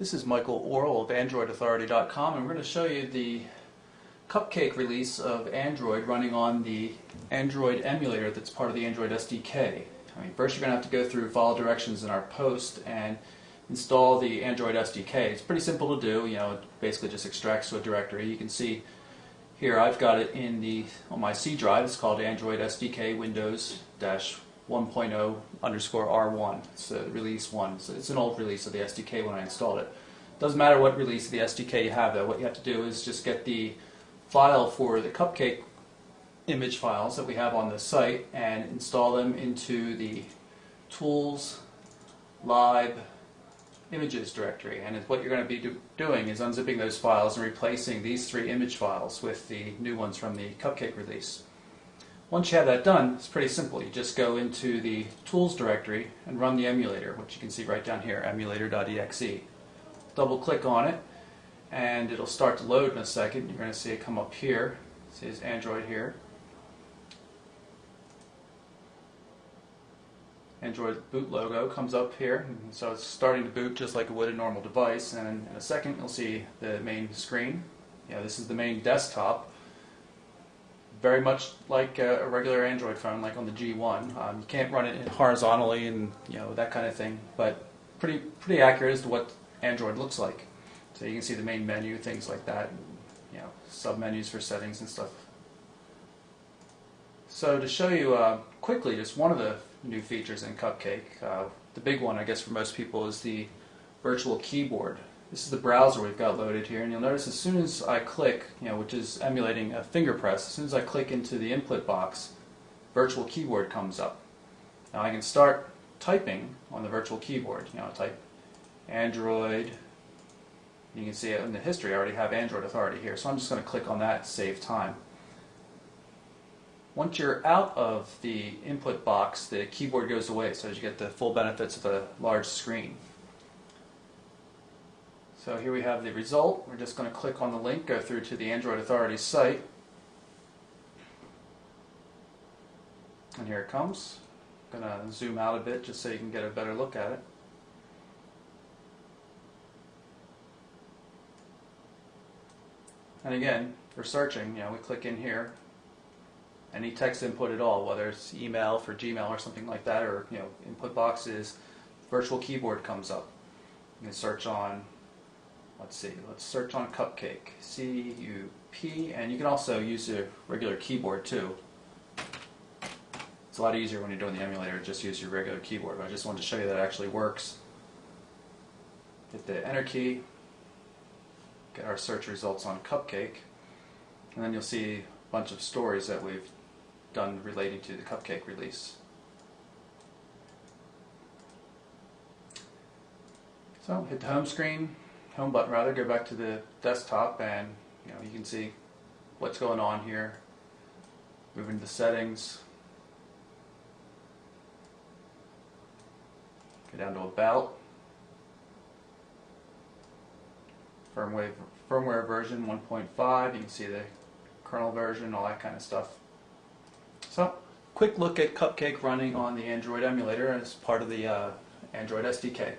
This is Michael Orrell of AndroidAuthority.com, and we're going to show you the Cupcake release of Android running on the Android emulator that's part of the Android SDK. First you're going to have to go through follow directions in our post and install the Android SDK. It's pretty simple to do. It basically just extracts to a directory. You can see here I've got it on my C drive. It's called Android SDK Windows-1.0_R1. It's release 1. So it's an old release of the SDK when I installed it. Doesn't matter what release of the SDK you have though. What you have to do is just get the file for the Cupcake image files that we have on the site and install them into the Tools Lib Images directory. And what you're going to be doing is unzipping those files and replacing these 3 image files with the new ones from the Cupcake release. Once you have that done, it's pretty simple. You just go into the Tools directory and run the emulator, which you can see right down here, emulator.exe. Double click on it and it'll start to load in a second. You're going to see it come up here. It says Android here. Android boot logo comes up here, and so it's starting to boot just like it would a normal device, and in a second you'll see the main screen. This is the main desktop, very much like a regular Android phone, like on the G1. You can't run it horizontally and that kind of thing, but pretty accurate as to what Android looks like. So you can see the main menu, things like that, and, sub-menus for settings and stuff. So to show you quickly just one of the new features in Cupcake, the big one I guess for most people is the virtual keyboard. This is the browser we've got loaded here, and you'll notice as soon as I click, which is emulating a finger press, as soon as I click into the input box, virtual keyboard comes up. Now I can start typing on the virtual keyboard. Type Android. You can see it in the history. I already have Android Authority here, so I'm just going to click on that to save time. Once you're out of the input box, the keyboard goes away, so you get the full benefits of a large screen. So here we have the result. We're just going to click on the link, go through to the Android Authority site, and here it comes. I'm going to zoom out a bit just so you can get a better look at it. And again, for searching, we click in here. Any text input at all, whether it's email for Gmail or something like that, or input boxes, virtual keyboard comes up. You can search on, let's search on Cupcake, C-U-P, and you can also use a regular keyboard too. It's a lot easier when you're doing the emulator, just use your regular keyboard, but I just wanted to show you that it actually works. Hit the enter key, get our search results on Cupcake, and then you'll see a bunch of stories that we've done relating to the Cupcake release. So hit the home screen, home button rather, go back to the desktop, and you can see what's going on here. Move into the settings, go down to About, firmware version 1.5, you can see the kernel version, all that kind of stuff. So, quick look at Cupcake running on the Android emulator as part of the Android SDK.